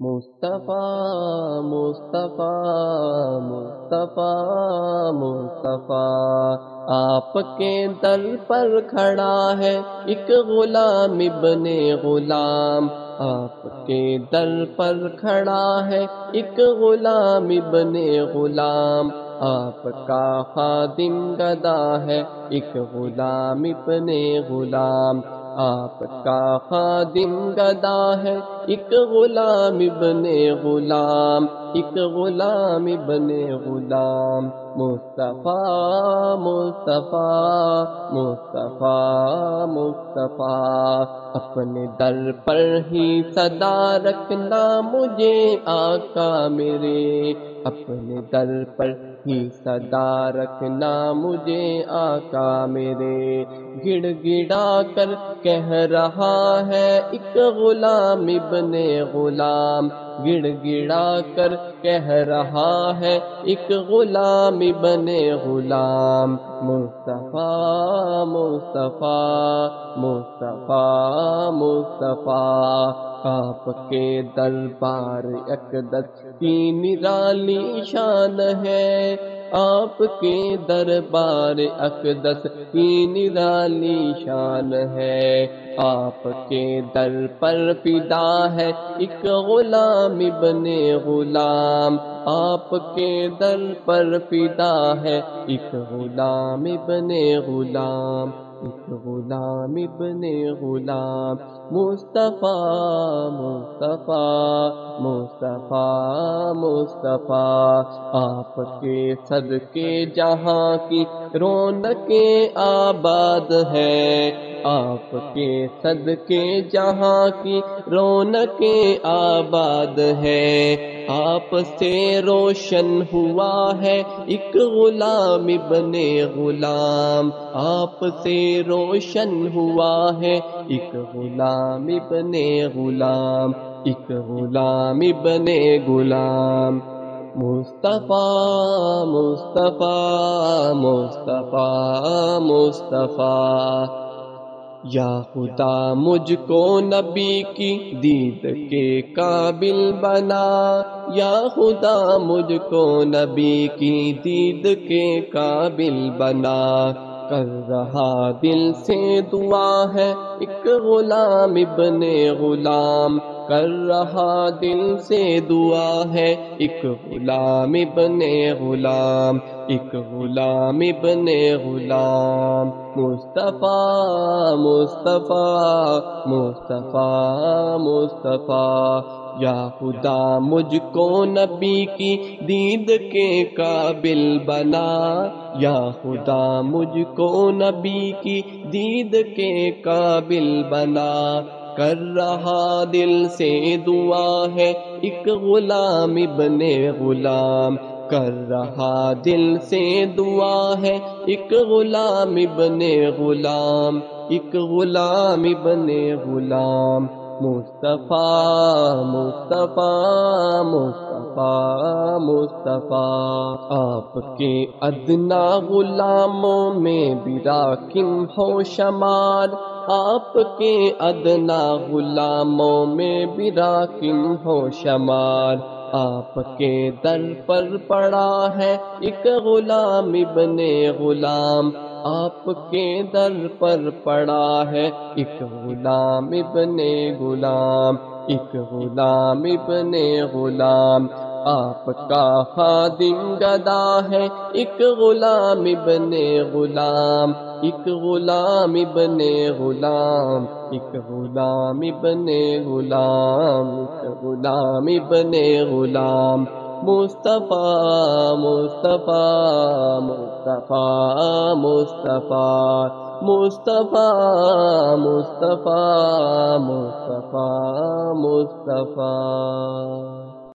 مصطفیٰ مصطفیٰ مصطفیٰ مصطفیٰ آپ کے در پر کھڑا ہے ایک غلام ابن غلام، آپ کے در پر کھڑا ہے ایک غلام ابن غلام، آپ کا خادم گدا ہے ایک غلام ابن غلام، آپ کا خادم گدا ہے ایک غلام ابن غلام، ایک غلام ابن غلام۔ مصطفیٰ مصطفیٰ مصطفیٰ مصطفیٰ، اپنے در پر ہی صدا رکھنا مجھے آقا میرے، اپنے در پر ہی صدا رکھنا مجھے آقا میرے۔ گڑ گڑا کر کہہ رہا ہے ایک غلام ابن غلام، گڑ گڑا کر کہہ رہا ہے ایک غلام ابن غلام۔ مصطفیٰ مصطفیٰ مصطفیٰ مصطفیٰ، آپ کے دربار اقدس کی نرالی شان ہے، آپ کے دربار اقدس کی نرالی شان ہے، آپ کے در پر فدا ہے ایک غلام ابن غلام، آپ کے در پر فدا ہے ایک غلام ابن غلام، ایک غلام ابن غلام۔ مصطفیٰ مصطفیٰ مصطفیٰ مصطفیٰ، آپ کے صدقے جہاں کی رونقیں آباد ہے، آپ کے صدقے جہاں کی رونقیں آباد ہے، آپ سے روشن ہوا ہے ایک غلام ابن غلام، آپ سے روشن ہوا ہے ایک غلام ابن غلام، ایک غلام ابن غلام۔ مصطفیٰ مصطفیٰ مصطفیٰ مصطفیٰ، یا خدا مجھ کو نبی کی دید کے قابل بنا، یا خدا مجھ کو نبی کی دید کے قابل بنا، کر رہا دل سے دعا ہے ایک غلام ابن غلام، کر رہا دل سے دعا ہے ایک غلام ابن غلام، ایک غلام ابن غلام۔ مصطفیٰ مصطفیٰ مصطفیٰ مصطفیٰ، یا خدا مجھ کو نبی کی دید کے قابل بنا، یا خدا مجھ کو نبی کی دید کے قابل بنا، کر رہا دل سے دعا ہے ایک غلام ابن غلام، کر رہا دل سے دعا ہے ایک غلام ابن غلام، ایک غلام ابن غلام۔ مصطفیٰ مصطفیٰ مصطفیٰ مصطفیٰ، آپ کے ادنا غلاموں میں بھی راکم ہو شمار، آپ کے ادنا غلاموں میں بھی راکم ہو شمار، آپ کے در پر پڑا ہے ایک غلام ابن غلام، آپ کے در پر پڑا ہے ایک غلام ابن غلام، ایک غلام ابن غلام، آپ کا خادم گدا ہے ایک غلام ابن غلام، ایک غلام ابن غلام، ایک غلام ابن غلام، ایک غلام ابن غلام۔ مصطفیٰ مصطفیٰ مصطفیٰ مصطفیٰ مصطفیٰ مصطفیٰ مصطفیٰ مصطفیٰ۔